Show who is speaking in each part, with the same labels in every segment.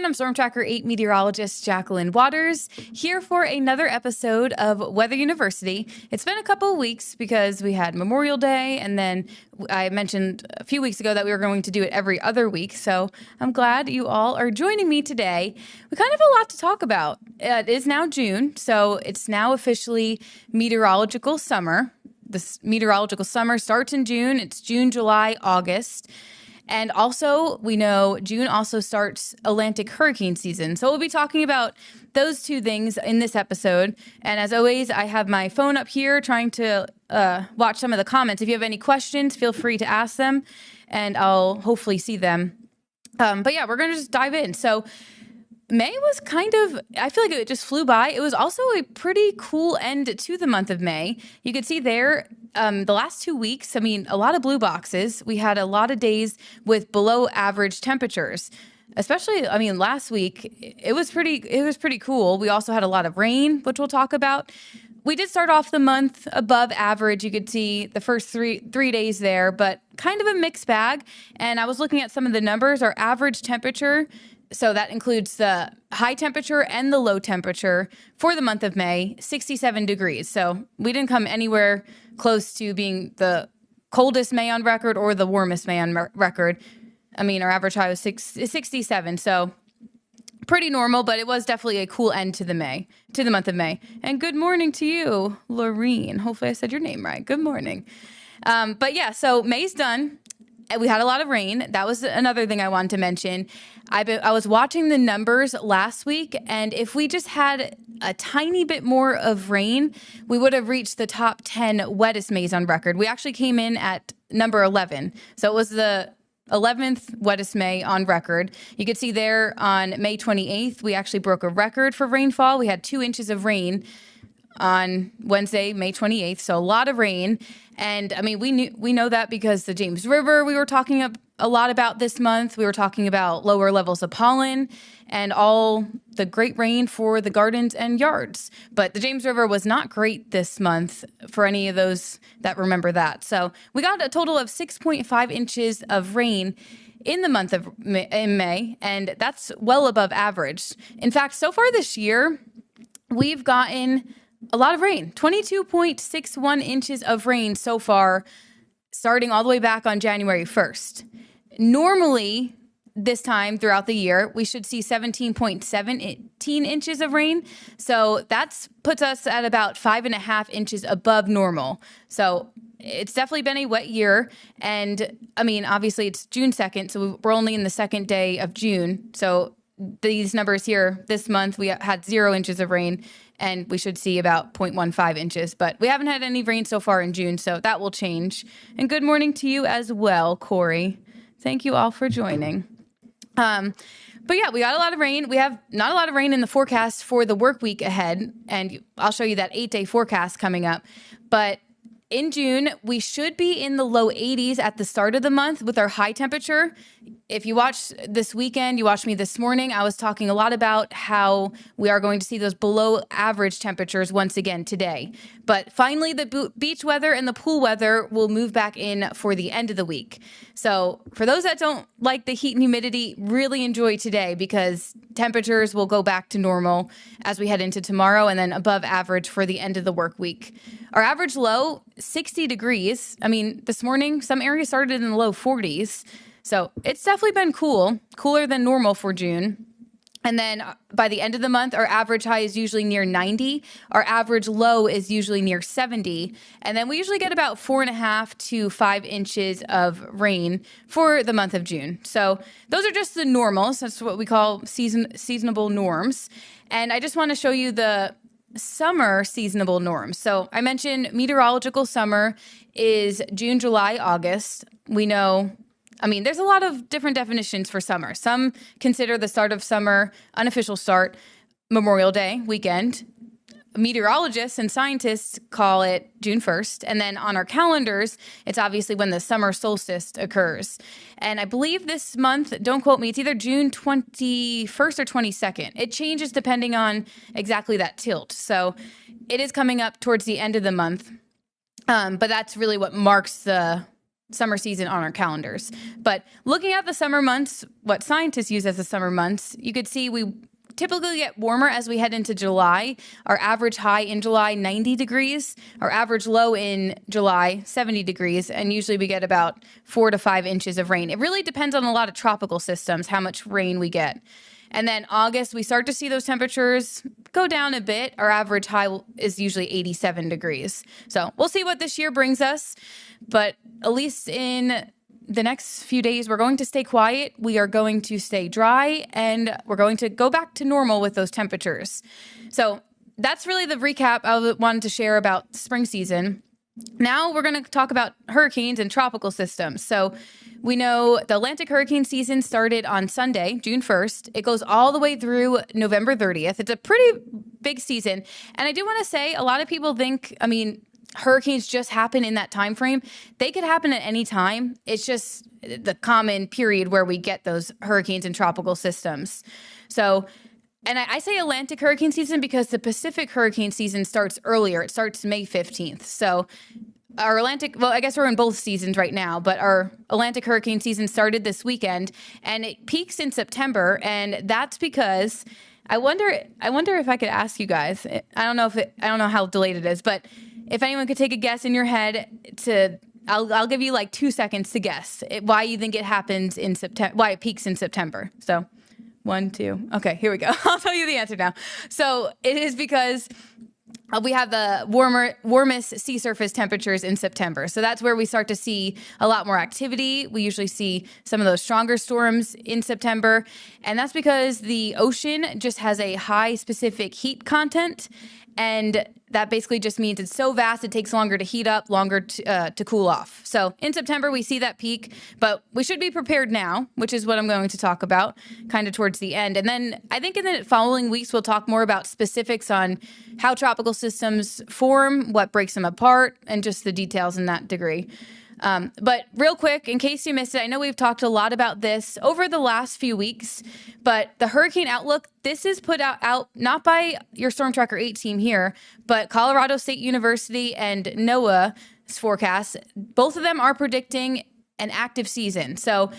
Speaker 1: I'm Storm Tracker 8 meteorologist Jacqueline Waters, here for another episode of Weather University. It's been a couple of weeks because we had Memorial Day, and then I mentioned a few weeks ago that we were going to do it every other week, so I'm glad you all are joining me today. We kind of have a lot to talk about. It is now June, so it's now officially meteorological summer. This meteorological summer starts in June. It's June, July, August. And also, we know June also starts Atlantic hurricane season. So we'll be talking about those two things in this episode. And as always, I have my phone up here trying to watch some of the comments. If you have any questions, feel free to ask them, and I'll hopefully see them. But yeah, we're going to just dive in. So May was I feel like it just flew by. It was also a pretty cool end to the month of May. You could see there, the last 2 weeks, a lot of blue boxes. We had a lot of days with below average temperatures. Especially, last week, it was pretty cool. We also had a lot of rain, which we'll talk about. We did start off the month above average. You could see the first three days there, but kind of a mixed bag. And I was looking at some of the numbers. Our average temperature, so that includes the high temperature and the low temperature for the month of May, 67 degrees. So we didn't come anywhere close to being the coldest May on record or the warmest May on record. Our average high was 67. So pretty normal, but it was definitely a cool end to the month of May. And good morning to you, Lorene. Hopefully I said your name right. Good morning. But yeah, so May's done. We had a lot of rain. That was another thing I wanted to mention. I was watching the numbers last week, and if we just had a tiny bit more of rain, we would have reached the top 10 wettest Mays on record. We actually came in at number 11. So it was the 11th wettest May on record. You could see there on May 28th, we actually broke a record for rainfall. We had 2 inches of rain on Wednesday, May 28th. So a lot of rain. And we know that because the James River, we were talking a lot about this month. We were talking about lower levels of pollen and all the great rain for the gardens and yards. But the James River was not great this month for any of those that remember that. So we got a total of 6.5 inches of rain in the month of May, and that's well above average. In fact, so far this year, we've gotten a lot of rain, 22.61 inches of rain so far, starting all the way back on January 1st. Normally, this time throughout the year, we should see 17.17 inches of rain. So that puts us at about 5.5 inches above normal. So it's definitely been a wet year. And obviously it's June 2nd, so we're only in the second day of June. So these numbers here this month, we had 0 inches of rain, and we should see about 0.15 inches. But we haven't had any rain so far in June, so that will change. And good morning to you as well, Corey. Thank you all for joining. But yeah, we got a lot of rain. We have not a lot of rain in the forecast for the work week ahead, and I'll show you that 8-day forecast coming up. But in June, we should be in the low 80s at the start of the month with our high temperature. If you watched this weekend, you watched me this morning, I was talking a lot about how we are going to see those below average temperatures once again today. But finally, the beach weather and the pool weather will move back in for the end of the week. So for those that don't like the heat and humidity, really enjoy today because temperatures will go back to normal as we head into tomorrow and then above average for the end of the work week. Our average low, 60 degrees. This morning, some areas started in the low 40s. So it's definitely been cooler than normal for June. And then by the end of the month, our average high is usually near 90. Our average low is usually near 70. And then we usually get about 4.5 to 5 inches of rain for the month of June. So those are just the normals. That's what we call seasonable norms. And I just want to show you the summer seasonable norms. So I mentioned meteorological summer is June, July, August. We know there's a lot of different definitions for summer. Some consider the start of summer, unofficial start, Memorial Day weekend. Meteorologists and scientists call it June 1st. And then on our calendars, it's obviously when the summer solstice occurs. And I believe this month, don't quote me, it's either June 21st or 22nd. It changes depending on exactly that tilt. So it is coming up towards the end of the month. But that's really what marks the summer season on our calendars. But looking at the summer months, what scientists use as the summer months, you could see we typically get warmer as we head into July. Our average high in July, 90 degrees. Our average low in July, 70 degrees. And usually we get about 4 to 5 inches of rain. It really depends on a lot of tropical systems, how much rain we get. And then August, we start to see those temperatures go down a bit. Our average high is usually 87 degrees. So we'll see what this year brings us. But at least in the next few days, we're going to stay quiet. We are going to stay dry, and we're going to go back to normal with those temperatures. So that's really the recap I wanted to share about spring season. Now we're going to talk about hurricanes and tropical systems. So we know the Atlantic hurricane season started on Sunday, June 1st. It goes all the way through November 30th. It's a pretty big season. And I do want to say a lot of people think, hurricanes just happen in that time frame. They could happen at any time. It's just the common period where we get those hurricanes and tropical systems. So, and I say Atlantic hurricane season because the Pacific hurricane season starts earlier. It starts May 15th. So our Atlantic, well, I guess we're in both seasons right now, but our Atlantic hurricane season started this weekend and it peaks in September. And that's because I wonder if I could ask you guys, I don't know how delayed it is, but if anyone could take a guess in your head I'll give you like 2 seconds to guess why you think it happens in September, why it peaks in September. So 1, 2. Okay, here we go. I'll tell you the answer now. So it is because we have the warmest sea surface temperatures in September. So that's where we start to see a lot more activity. We usually see some of those stronger storms in September. And that's because the ocean just has a high specific heat content. And that basically just means it's so vast, it takes longer to heat up, longer to cool off. So in September, we see that peak, but we should be prepared now, which is what I'm going to talk about kind of towards the end. And then I think in the following weeks, we'll talk more about specifics on how tropical systems form, what breaks them apart, and just the details in that degree. But real quick, in case you missed it, I know we've talked a lot about this over the last few weeks, but the Hurricane Outlook, this is put out not by your Storm Tracker 8 team here, but Colorado State University and NOAA's forecast. Both of them are predicting an active season. So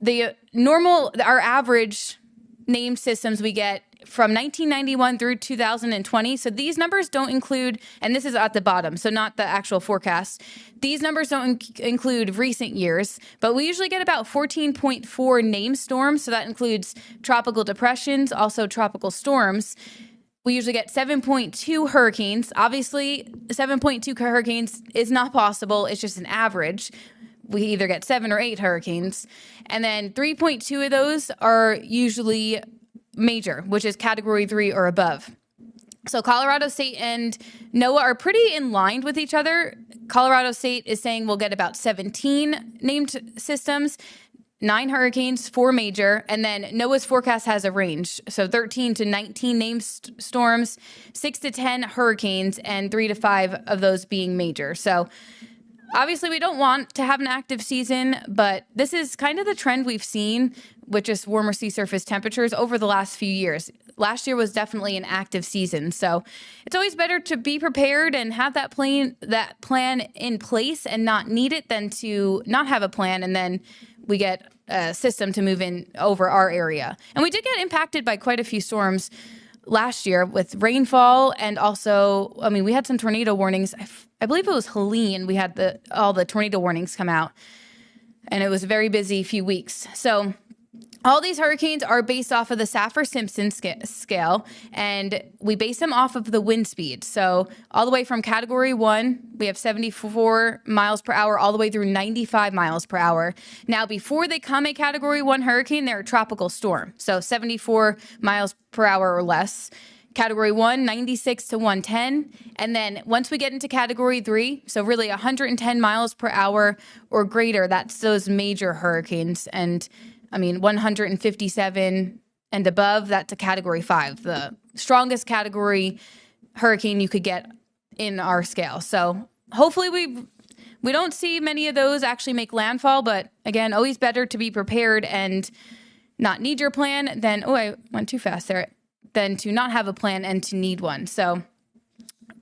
Speaker 1: our average named systems we get from 1991 through 2020. So these numbers don't include, and this is at the bottom, so not the actual forecast. These numbers don't include recent years, but we usually get about 14.4 named storms. So that includes tropical depressions, also tropical storms. We usually get 7.2 hurricanes. Obviously, 7.2 hurricanes is not possible. It's just an average. We either get 7 or 8 hurricanes. And then 3.2 of those are usually major, which is category 3 or above. So Colorado State and NOAA are pretty in line with each other. Colorado State is saying we'll get about 17 named systems, 9 hurricanes, 4 major, and then NOAA's forecast has a range. So 13 to 19 named storms, 6 to 10 hurricanes, and 3 to 5 of those being major. So obviously, we don't want to have an active season, but this is kind of the trend we've seen with just warmer sea surface temperatures over the last few years. Last year was definitely an active season, so it's always better to be prepared and have that plan in place and not need it than to not have a plan and then we get a system to move in over our area. And we did get impacted by quite a few storms last year with rainfall and also, we had some tornado warnings. I believe it was Helene. We had all the tornado warnings come out, and it was a very busy few weeks. So all these hurricanes are based off of the Saffir-Simpson scale, and we base them off of the wind speed. So all the way from Category 1, we have 74 miles per hour, all the way through 95 miles per hour. Now, before they come a Category 1 hurricane, they're a tropical storm, so 74 miles per hour or less. Category 1, 96 to 110. And then once we get into Category 3, so really 110 miles per hour or greater, that's those major hurricanes. And 157 and above, that's a Category 5, the strongest category hurricane you could get in our scale. So hopefully we don't see many of those actually make landfall, but again, always better to be prepared and not need your plan than, I went too fast there, than to not have a plan and to need one. So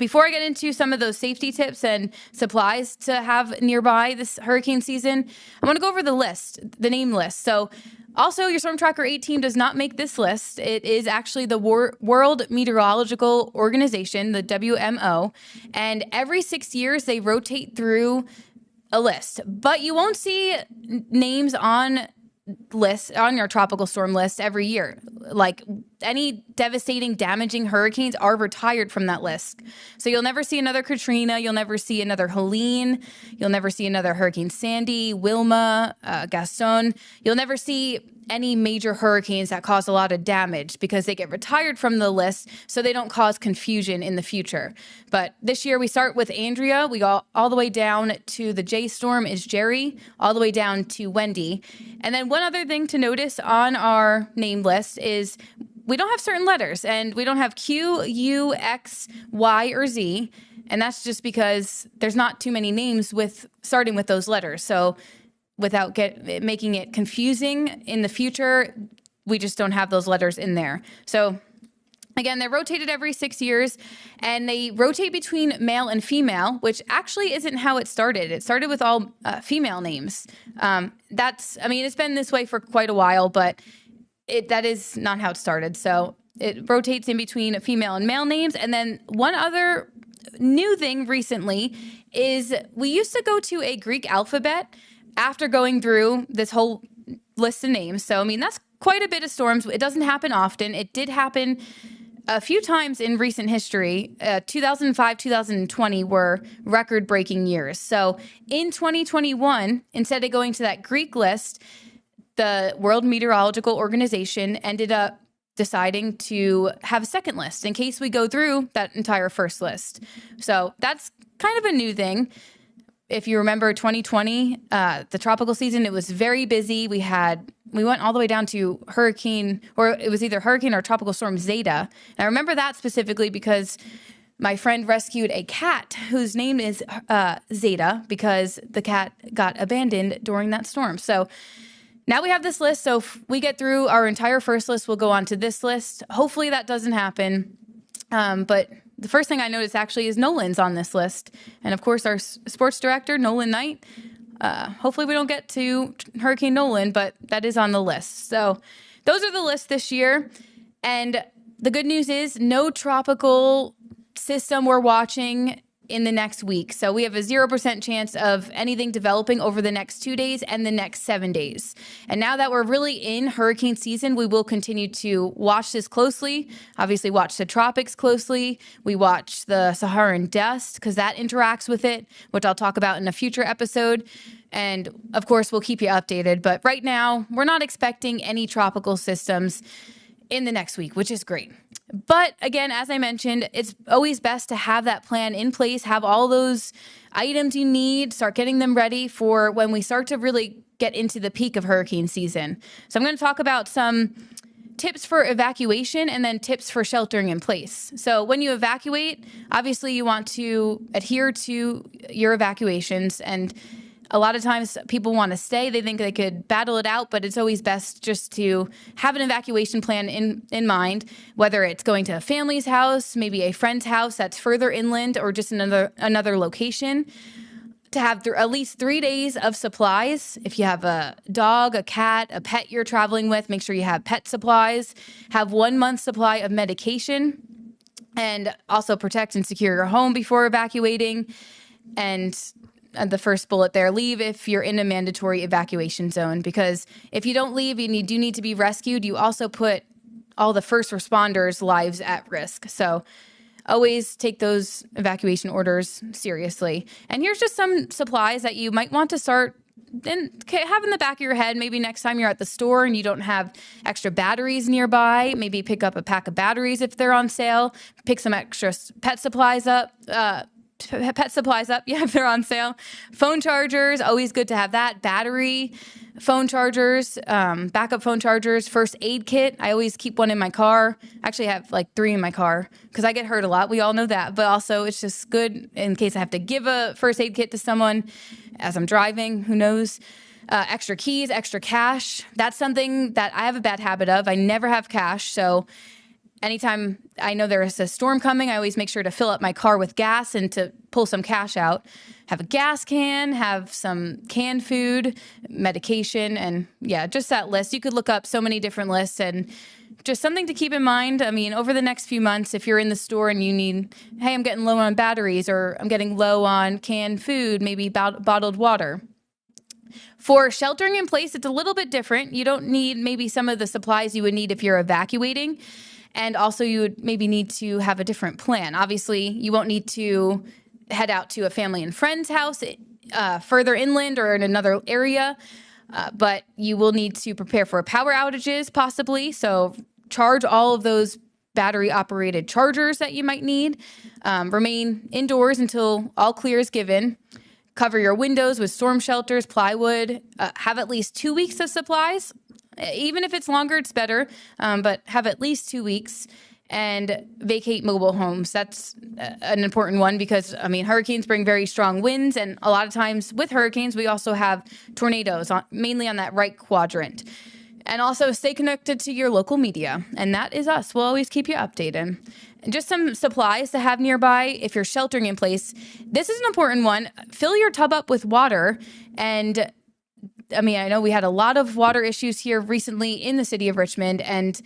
Speaker 1: before I get into some of those safety tips and supplies to have nearby this hurricane season, I want to go over the name list. So also, your Storm Tracker 8 team does not make this list. It is actually the World Meteorological Organization, the WMO, and every 6 years they rotate through a list. But you won't see names on your tropical storm list every year. Like any devastating, damaging hurricanes are retired from that list. So you'll never see another Katrina. You'll never see another Helene. You'll never see another Hurricane Sandy, Wilma, Gaston. You'll never see any major hurricanes that cause a lot of damage because they get retired from the list so they don't cause confusion in the future. But this year we start with Andrea. We go all the way down to the J storm is Jerry, all the way down to Wendy. And then one other thing to notice on our name list is we don't have certain letters, and we don't have Q, U, X, Y, or Z. And that's just because there's not too many names starting with those letters. So without making it confusing in the future, we just don't have those letters in there. So again, they're rotated every 6 years, and they rotate between male and female, which actually isn't how it started. It started with all female names. It's been this way for quite a while, but that is not how it started. So it rotates in between female and male names. And then one other new thing recently is we used to go to a Greek alphabet after going through this whole list of names. So, that's quite a bit of storms. It doesn't happen often. It did happen a few times in recent history. 2005, 2020 were record-breaking years. So in 2021, instead of going to that Greek list, the World Meteorological Organization ended up deciding to have a second list in case we go through that entire first list. So that's kind of a new thing. If you remember 2020, the tropical season, it was very busy. We went all the way down to it was either hurricane or tropical storm Zeta. And I remember that specifically because my friend rescued a cat whose name is Zeta because the cat got abandoned during that storm. So now we have this list. So if we get through our entire first list, we'll go on to this list. Hopefully that doesn't happen. But the first thing I noticed actually is Nolan's on this list. And of course, our sports director, Nolan Knight. Hopefully we don't get to Hurricane Nolan, but that is on the list. So those are the lists this year. And the good news is no tropical system we're watching in the next week. So we have a 0% chance of anything developing over the next 2 days and the next 7 days. And now that we're really in hurricane season, we will continue to watch this closely. Obviously, watch the tropics closely. We watch the Saharan dust because that interacts with it, which I'll talk about in a future episode. And of course, we'll keep you updated. But right now, we're not expecting any tropical systems in the next week, which is great. But again, as I mentioned, it's always best to have that plan in place, have all those items you need, start getting them ready for when we start to really get into the peak of hurricane season. So I'm going to talk about some tips for evacuation and then tips for sheltering in place. So when you evacuate, obviously you want to adhere to your evacuations, and a lot of times people want to stay. They think they could battle it out, but it's always best just to have an evacuation plan in mind, whether it's going to a family's house, maybe a friend's house that's further inland, or just another location, to have at least 3 days of supplies. If you have a dog, a cat, a pet you're traveling with, make sure you have pet supplies. Have 1 month supply of medication, and also protect and secure your home before evacuating. And the first bullet there, leave if you're in a mandatory evacuation zone, because if you don't leave and you do need to be rescued, you also put all the first responders' lives at risk. So always take those evacuation orders seriously. And here's just some supplies that you might want to start and have in the back of your head. Maybe next time you're at the store and you don't have extra batteries nearby, maybe pick up a pack of batteries if they're on sale. Pick some extra pet supplies up. Yeah, if they're on sale. Phone chargers, always good to have that. Battery, phone chargers, backup phone chargers, first aid kit. I always keep one in my car. Actually, I have like 3 in my car because I get hurt a lot. We all know that. But also, it's just good in case I have to give a first aid kit to someone as I'm driving. Who knows? Extra keys, extra cash. That's something that I have a bad habit of. I never have cash. So anytime I know there is a storm coming, I always make sure to fill up my car with gas and to pull some cash out. Have a gas can, have some canned food, medication, and yeah, just that list. You could look up so many different lists, and just something to keep in mind. I mean, over the next few months, if you're in the store and you need, hey, I'm getting low on batteries, or I'm getting low on canned food, maybe bottled water. For sheltering in place, it's a little bit different. You don't need maybe some of the supplies you would need if you're evacuating. And also you would maybe need to have a different plan. Obviously, you won't need to head out to a family and friend's house further inland or in another area. But you will need to prepare for power outages possibly. So charge all of those battery-operated chargers that you might need. Remain indoors until all clear is given. Cover your windows with storm shelters, plywood. Have at least 2 weeks of supplies. Even if it's longer, it's better. But have at least 2 weeks. And vacate mobile homes. That's an important one because, I mean, hurricanes bring very strong winds. And a lot of times with hurricanes, we also have tornadoes, mainly on that right quadrant. And also stay connected to your local media. And that is us. We'll always keep you updated. And just some supplies to have nearby if you're sheltering in place. This is an important one. Fill your tub up with water. And I mean, I know we had a lot of water issues here recently in the city of Richmond, and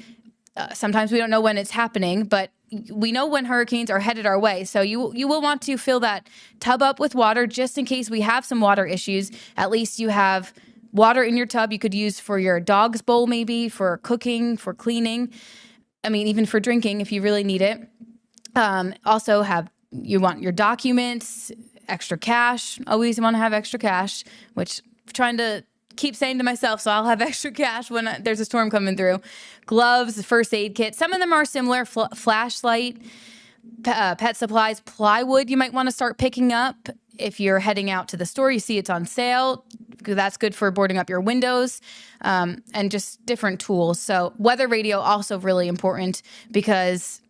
Speaker 1: sometimes we don't know when it's happening, but we know when hurricanes are headed our way. So you will want to fill that tub up with water just in case we have some water issues. At least you have water in your tub you could use for your dog's bowl, maybe for cooking, for cleaning. I mean, even for drinking if you really need it. Also you want your documents, extra cash. Always want to have extra cash, which I'm trying to keep saying to myself, so I'll have extra cash when there's a storm coming through. Gloves, first aid kit. Some of them are similar. Flashlight, pet supplies, plywood you might want to start picking up. If you're heading out to the store, you see it's on sale. That's good for boarding up your windows, and just different tools. So weather radio also really important because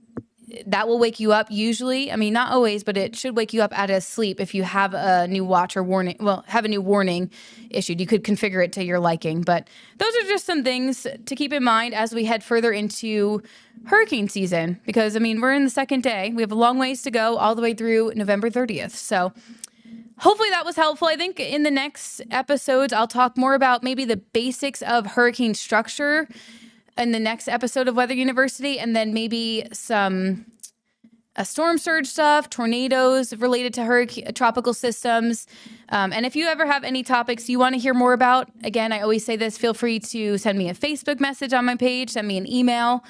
Speaker 1: that will wake you up usually. I mean, not always, but it should wake you up out of sleep if you have a new watch or warning. Well, have a new warning issued. You could configure it to your liking. But those are just some things to keep in mind as we head further into hurricane season. Because, I mean, we're in the second day. We have a long ways to go all the way through November 30th. So hopefully that was helpful. I think in the next episodes, I'll talk more about maybe the basics of hurricane structure in the next episode of Weather University, and then maybe some storm surge stuff, tornadoes related to tropical systems. And if you ever have any topics you want to hear more about, again, I always say this, feel free to send me a Facebook message on my page, send me an email,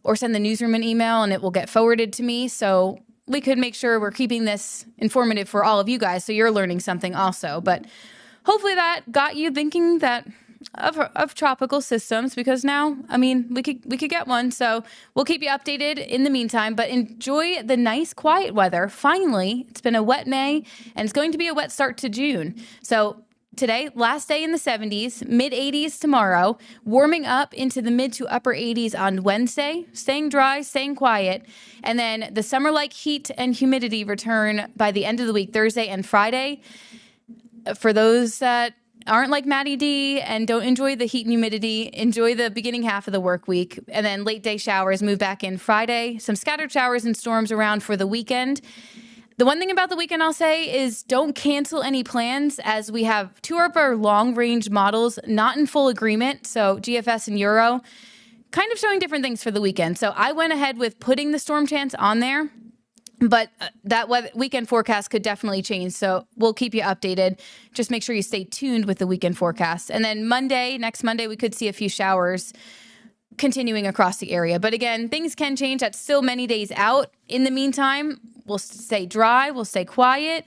Speaker 1: or send the newsroom an email, and it will get forwarded to me. So we could make sure we're keeping this informative for all of you guys so you're learning something also. But hopefully that got you thinking that of tropical systems, because now, I mean, we could get one. So we'll keep you updated in the meantime, but enjoy the nice quiet weather. Finally, it's been a wet May, and it's going to be a wet start to June. So today, last day in the 70s, mid 80s tomorrow, warming up into the mid to upper 80s on Wednesday, staying dry, staying quiet. And then the summer-like heat and humidity return by the end of the week, Thursday and Friday. For those that aren't like Maddie D and don't enjoy the heat and humidity, enjoy the beginning half of the work week. And then late day showers move back in Friday. Some scattered showers and storms around for the weekend. The one thing about the weekend I'll say is don't cancel any plans, as we have two of our long range models not in full agreement. So GFS and Euro kind of showing different things for the weekend. So I went ahead with putting the storm chance on there. But that weekend forecast could definitely change, so we'll keep you updated. Just make sure you stay tuned with the weekend forecast. And then next Monday, we could see a few showers continuing across the area. But again, things can change. That's still many days out. In the meantime, we'll stay dry, we'll stay quiet,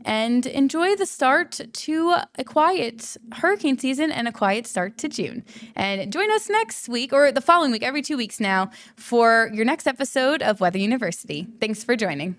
Speaker 1: and enjoy the start to a quiet hurricane season and a quiet start to June. And join us next week, or the following week, every 2 weeks now, for your next episode of Weather University. Thanks for joining.